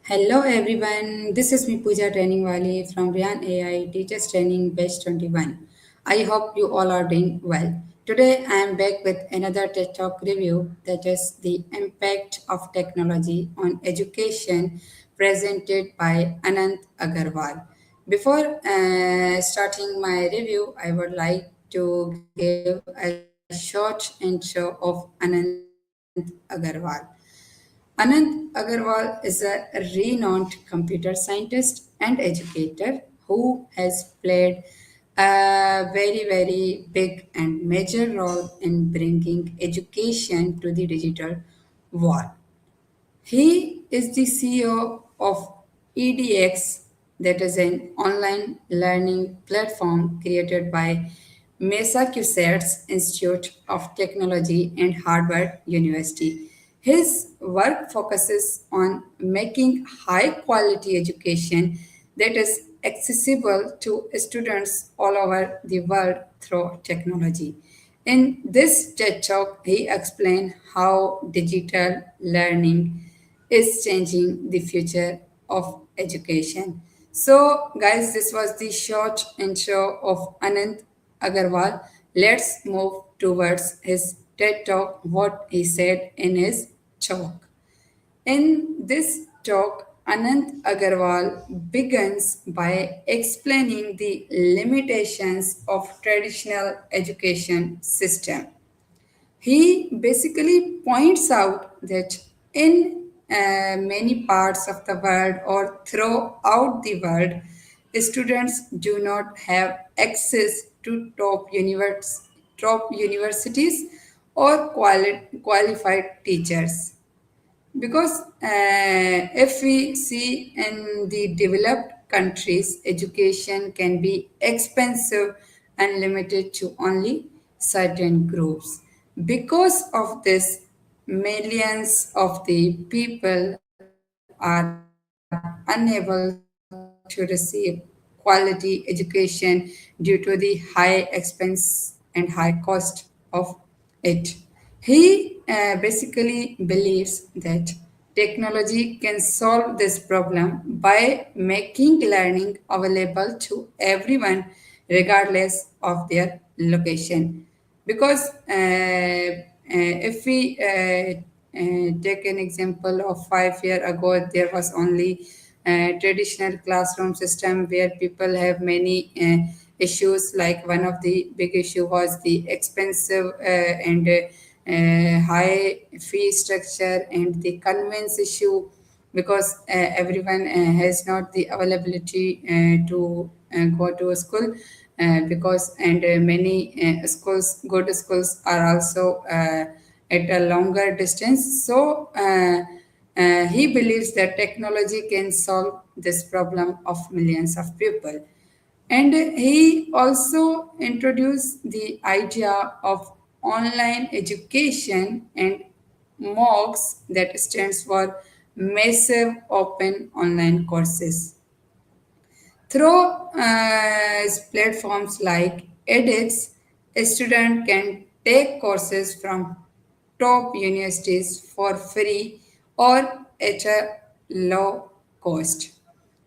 Hello everyone, this is me Pooja Training Wali from Rehan AI Teachers Training Batch 21. I hope you all are doing well. Today I am back with another TED Talk review that is the impact of technology on education presented by Anant Agarwal. Before starting my review, I would like to give a short intro of Anant Agarwal. Anant Agarwal is a renowned computer scientist and educator who has played a very big and major role in bringing education to the digital world. He is the CEO of EDX, that is an online learning platform created by Massachusetts Institute of Technology and Harvard University. His work focuses on making high quality education that is accessible to students all over the world through technology. In this TED Talk, he explained how digital learning is changing the future of education. So, guys, this was the short intro of Anant Agarwal. Let's move towards his TED Talk, what he said in his talk. In this talk, Anant Agarwal begins by explaining the limitations of traditional education system. He basically points out that in many parts of the world or throughout the world, students do not have access to top universities or qualified teachers. Because if we see in the developed countries, education can be expensive and limited to only certain groups. Because of this, millions of the people are unable to receive quality education due to the high expense and high cost of it. He basically believes that technology can solve this problem by making learning available to everyone, regardless of their location. Because if we take an example of 5 years ago, there was only traditional classroom system where people have many issues. Like one of the big issue was the expensive and high fee structure and the convenience issue, because everyone has not the availability to go to a school, because and many schools, good schools, are also at a longer distance. So he believes that technology can solve this problem of millions of people. And he also introduced the idea of online education and MOOCs, that stands for Massive Open Online Courses. Through platforms like edX, a student can take courses from top universities for free or at a low cost.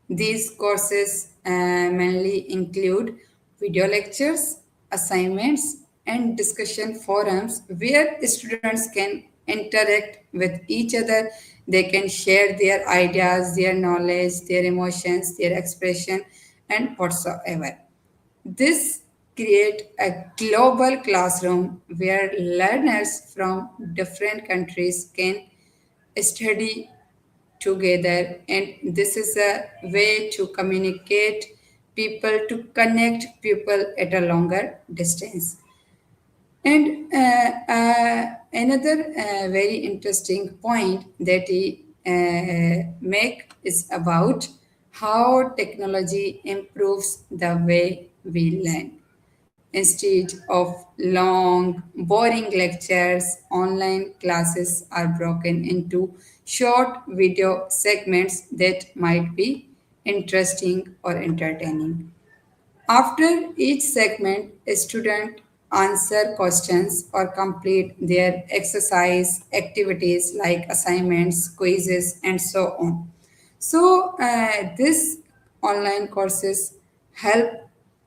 These courses mainly include video lectures, assignments, and discussion forums where students can interact with each other. They can share their ideas, their knowledge, their emotions, their expression, and whatsoever. This create a global classroom where learners from different countries can study together, and this is a way to communicate people, to connect people at a longer distance. And another very interesting point that he make is about how technology improves the way we learn. Instead of long, boring lectures, online classes are broken into short video segments that might be interesting or entertaining. After each segment, a student answer questions or complete their exercise activities like assignments, quizzes, and so on. So, this online courses help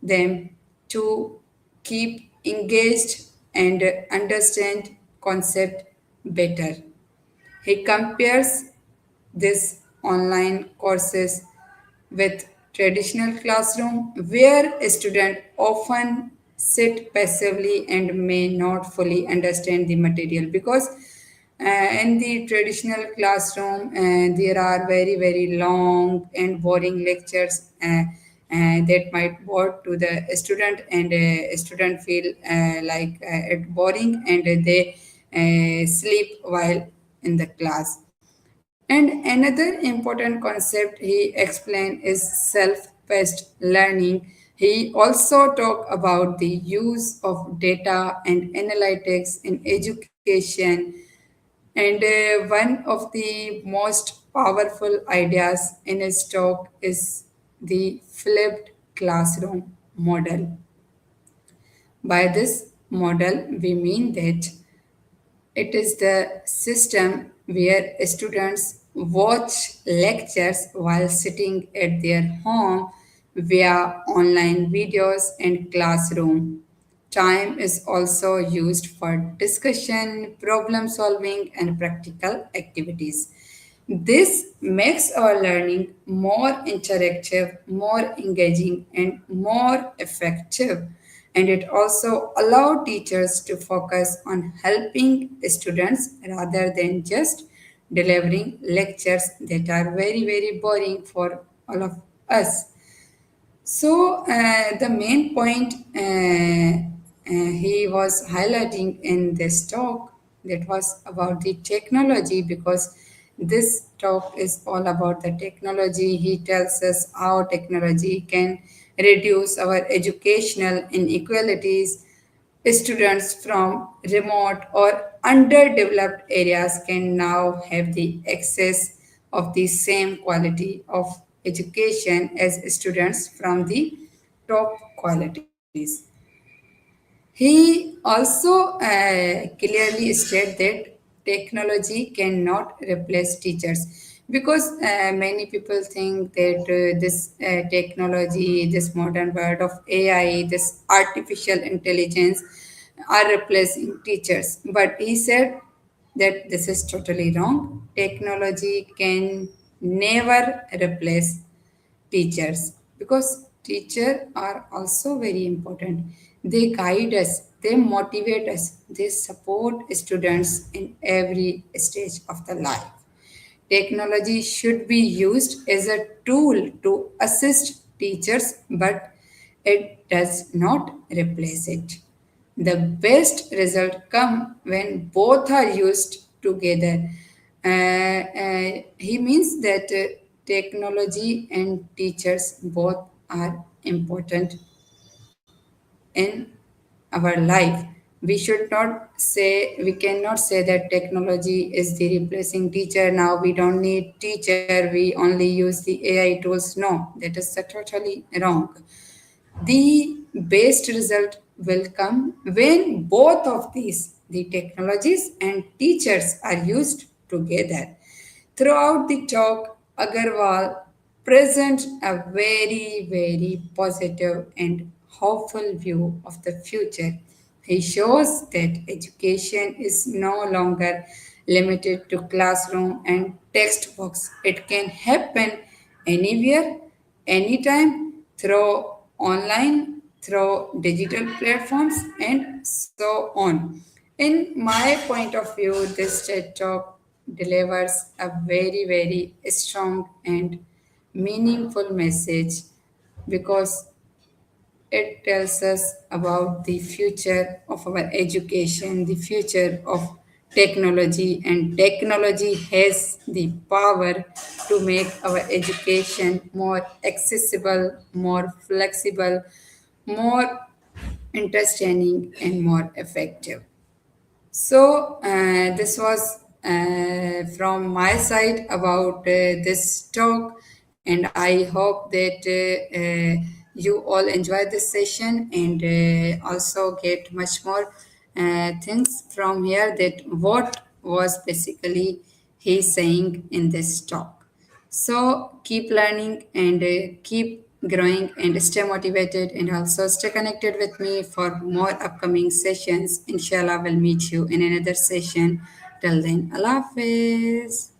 them to keep engaged and understand concept better. He compares this online courses with traditional classroom where a student often sit passively and may not fully understand the material because in the traditional classroom there are very long and boring lectures that might bore to the student, and a student feel it boring, and they sleep while in the class. And another important concept he explained is self-paced learning. He also talked about the use of data and analytics in education. And one of the most powerful ideas in his talk is the flipped classroom model. By this model, we mean that it is the system where students watch lectures while sitting at their home via online videos and classroom. Time is also used for discussion, problem solving, and practical activities. This makes our learning more interactive, more engaging, and more effective. And it also allows teachers to focus on helping students rather than just delivering lectures that are very boring for all of us. So, the main point he was highlighting in this talk, that was about the technology, because this talk is all about the technology. He tells us how technology can reduce our educational inequalities. Students from remote or underdeveloped areas can now have the access of the same quality of education as students from the top qualities. He also clearly stated that technology cannot replace teachers, because many people think that this technology, this modern world of AI, this artificial intelligence are replacing teachers. But he said that this is totally wrong. Technology can never replace teachers, because teachers are also very important. They guide us, they motivate us, they support students in every stage of the life. Technology should be used as a tool to assist teachers, but it does not replace it. The best result come when both are used together. He means that technology and teachers both are important in our life. We should not say, we cannot say that technology is the replacing teacher. Now we don't need teacher, we only use the AI tools. No, that is totally wrong. The best result will come when both of these, the technologies and teachers, are used together. Throughout the talk, Agarwal presents a very positive and hopeful view of the future. He shows that education is no longer limited to classroom and textbooks. It can happen anywhere, anytime, through online, through digital platforms, and so on. In my point of view, this TED Talk delivers a very strong and meaningful message, because it tells us about the future of our education, the future of technology, and technology has the power to make our education more accessible, more flexible, more interesting, and more effective. So, this was from my side about this talk, and I hope that you all enjoy this session and also get much more things from here, that what was basically he saying in this talk. So keep learning and keep growing and stay motivated and also stay connected with me for more upcoming sessions. Inshallah, we'll meet you in another session. Till then, Allah Hafiz.